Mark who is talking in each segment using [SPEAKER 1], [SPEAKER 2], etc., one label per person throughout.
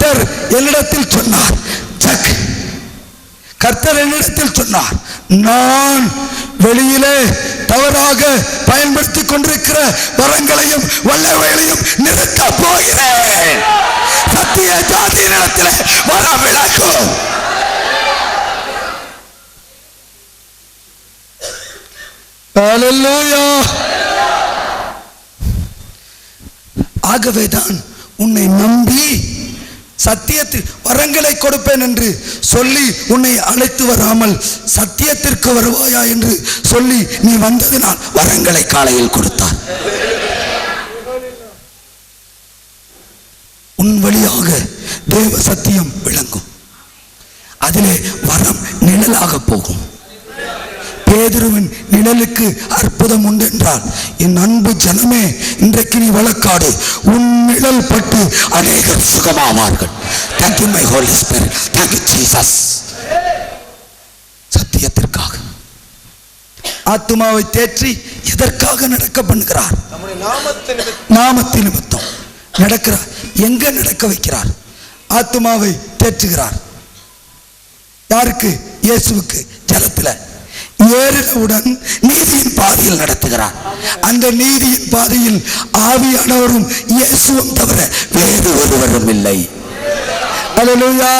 [SPEAKER 1] கர்த்தர் என்னிடத்தில் சொன்னார், கர்த்தர் என்னிடத்தில் சொன்னார், நான் வெளியிலே தவறாக பயன்படுத்திக் கொண்டிருக்கிற வரங்களையும் வல்லவைகளையும் நிறுத்த போகிறேன். சத்திய ஜாதியினிடத்தில் வரம் விளக்கும். ஹல்லேலூயா. ஆகவேதான் உன்னை நம்பி சத்தியத்தில் வரங்களை கொடுப்பேன் என்று சொல்லி உன்னை அழைத்து வராமல் சத்தியத்திற்கு வருவாயா என்று சொல்லி நீ வந்ததினால் வரங்களை காலையில் கொடுத்தார். உன் வழியாக தேவ சத்தியம் விளங்கும். அதிலே வரம் நிழலாக போகும். பேதுருவின் நிழலுக்கு அற்புதம் உண்டு என்றால் என் அன்பு ஜனமே, இன்றைக்கு நீ வழக்காடு. உன் நிழல் பட்டு அநேகர் சுகமாவார்கள். Thank you my Holy Spirit. Thank you Jesus. சத்தியத்திற்காக ஆத்துமாவை தேற்றி எதற்காக நடக்க பண்ணுகிறார்? நாமத்தின் நிமித்தம் நடக்கிறார். எங்க நடக்க வைக்கிறார்? ஆத்துமாவை தேற்றுகிறார். யாருக்கு? இயேசுவுக்கு. ஜலத்துல ஏறினவுடன் நீதியின் பாதையில் நடத்துகிறார். அந்த நீதியின் பாதையில் ஆவியானவரும் இயேசுவும் தவிர வேறு ஒருவரும் இல்லை. ஹல்லேலூயா.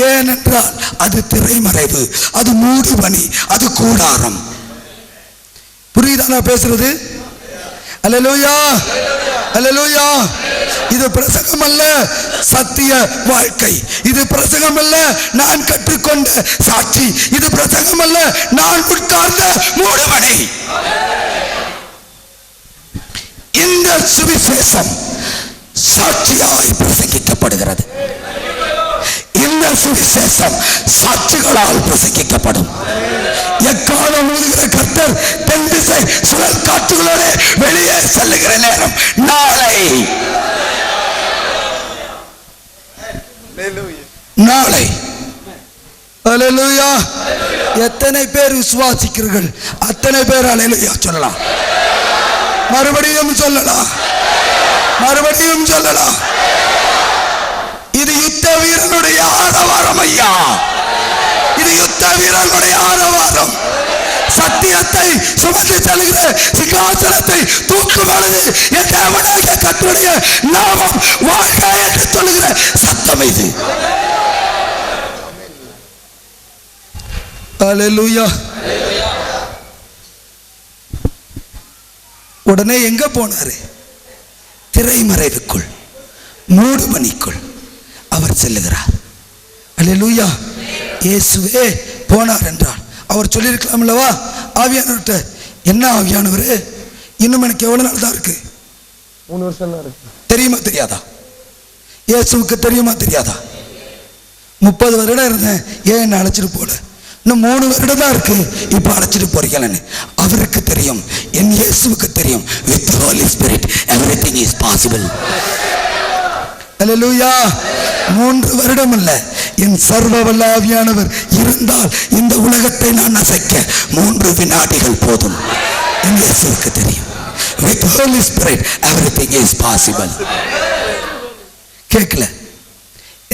[SPEAKER 1] ஏனென்றால் அது திரைமறைவு, அது மூடுபனி, அது கூடாரம். புரியுதா நான் பேசுறது? ஹல்லேலூயா, ஹல்லேலூயா. இது பிரசங்கம் அல்ல, சத்திய வாழ்க்கை. இது பிரசங்கம் அல்ல, நான் கற்றுக்கொண்ட சாட்சி. இது பிரசங்கம் அல்ல, நான் உட்கார்ந்த மூடுபனி. இந்த சுவிசேஷம் சாட்சியாய் பிரசங்கிக்கப்படுகிறது. இந்த சுவிசேஷம் சாட்சிகளால் பிரசங்கிக்கப்படும். எக்காலம் ஊதுகிற கர்த்தர் தென் திசை சுழல் காற்றுகளோடு வெளியே செல்லுகிற நேரம் நாளை. நாளை. ஹல்லேலூயா. எத்தனை பேர் விசுவாசிக்கிறீர்கள்? அத்தனை பேர் ஹல்லேலூயா சொல்லலாம். மறுபடியும் சொல்லலாம், மறுபடியும் சொல்லலாம். இது யுத்த வீரனுடைய ஆரவாரம் ஐயா. இது யுத்த வீரனுடைய ஆரவாரம். சத்தியத்தை சுமந்து செல்கிற சிங்காசனத்தை தூக்கும் பொழுது என் தேவனாகிய கர்த்தருடைய நாமம் வாழ்க என்று சொல்லுகிற சத்தம் இது. ஹல்லேலூயா. உடனே எங்க போனாரு? திரைமறைவுக்குள், மூடுபனிக்குள் அவர் செல்லுகிறார். ஹல்லேலூயா. இயேசுவே போனார் என்றால் அவர் சொல்லியிருக்கலாம் அல்லவா ஆவியானவர்கிட்ட, என்ன ஆவியானவரே இன்னும் எனக்கு எவ்வளவு நாள் தான் இருக்கு?
[SPEAKER 2] 3 வருஷம் தான் இருக்கு.
[SPEAKER 1] தெரியுமா தெரியாதா? இயேசுவுக்கு தெரியுமா தெரியாதா? 30 வருடம் இருந்தேன், ஏன் என்ன அழைச்சிட்டு போல? இன்னும் 3 வருடம் தான் இருக்கு, இப்ப அழைச்சிட்டு போறீங்கன்னு அவருக்கு தெரியும். என் இயேசுவுக்கு தெரியும். With the Holy Spirit everything is possible. ஹல்லேலூயா. 3 வருடம் அல்ல, என் சர்வ வல்ல ஆவியானவர் இருந்தால் இந்த உலகத்தை நான் அசைக்க 3 வினாடிகள் போதும். என் இயேசுவுக்கு தெரியும். With Holy Spirit everything is possible. கேட்கல?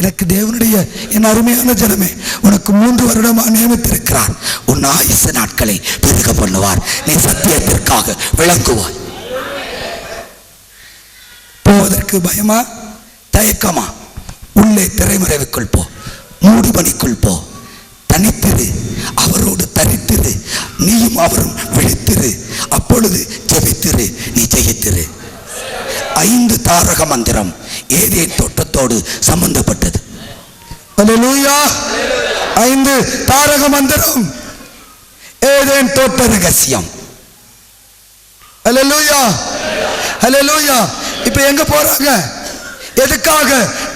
[SPEAKER 1] எனக்கு தேவனுடைய என் அருமையான ஜனமே, உனக்கு 3 வருடமா நியமித்திருக்கிறார். உன் ஆயுச நாட்களை பெருக பண்ணுவார். நீ சத்தியத்திற்காக விளங்குவாய். போவதற்கு பயமா, தயக்கமா? உள்ளே திரைமறைவுக்குள் போ, மூடுபனிக்குள் போ, தனித்திரு, அவரோடு தரித்திரு, நீயும் அவரும் விழித்திரு, அப்பொழுது ஜெபித்திரு, நீ ஜெயித்திரு. 5 தாரக மந்திரம் ஏதேன் தோட்டத்தோடு சம்பந்தப்பட்டது. ஹல்லேலூயா. 5 தாரக மந்திரம் ஏதேன் தோட்ட ரகசியம். ஹல்லேலூயா, ஹல்லேலூயா. இப்ப எங்க போறாங்க? எதுக்காக?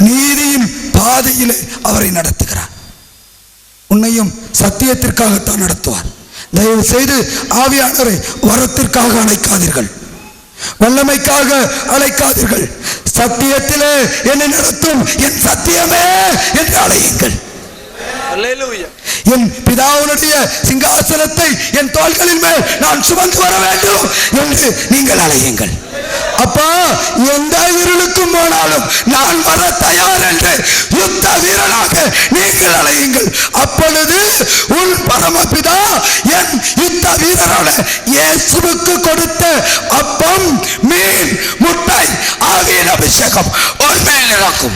[SPEAKER 1] நீதியின் பாதையிலே அவரை நடத்துகிறார். உன்னையும் சத்தியத்திற்காகத்தான் நடத்துவார். தயவு செய்து ஆவியானவரை வரத்திற்காக அழைக்காதீர்கள், வல்லமைக்காக அழைக்காதீர்கள். சத்தியத்திலே என்னை நடத்தும் என் சத்தியமே என்று அழையுங்கள். என் பிதாவுடைய சிங்காசனத்தை என் தோள்களின் மேல் நான் சுமந்து வர வேண்டும் என்று நீங்கள் அழையுங்கள். அப்பா, எந்த இருளுக்கும் போனாலும் நான் வர தயார் என்று யுத்த வீரனாக நீங்கள் அழையுங்கள். அப்பொழுது உன் பரமபிதா என் யுத்த வீரரான இயேசுவுக்கு கொடுத்த அப்பம், மீன், முட்டை ஆகிய அபிஷேகம் உன் மேல் இறக்கும்.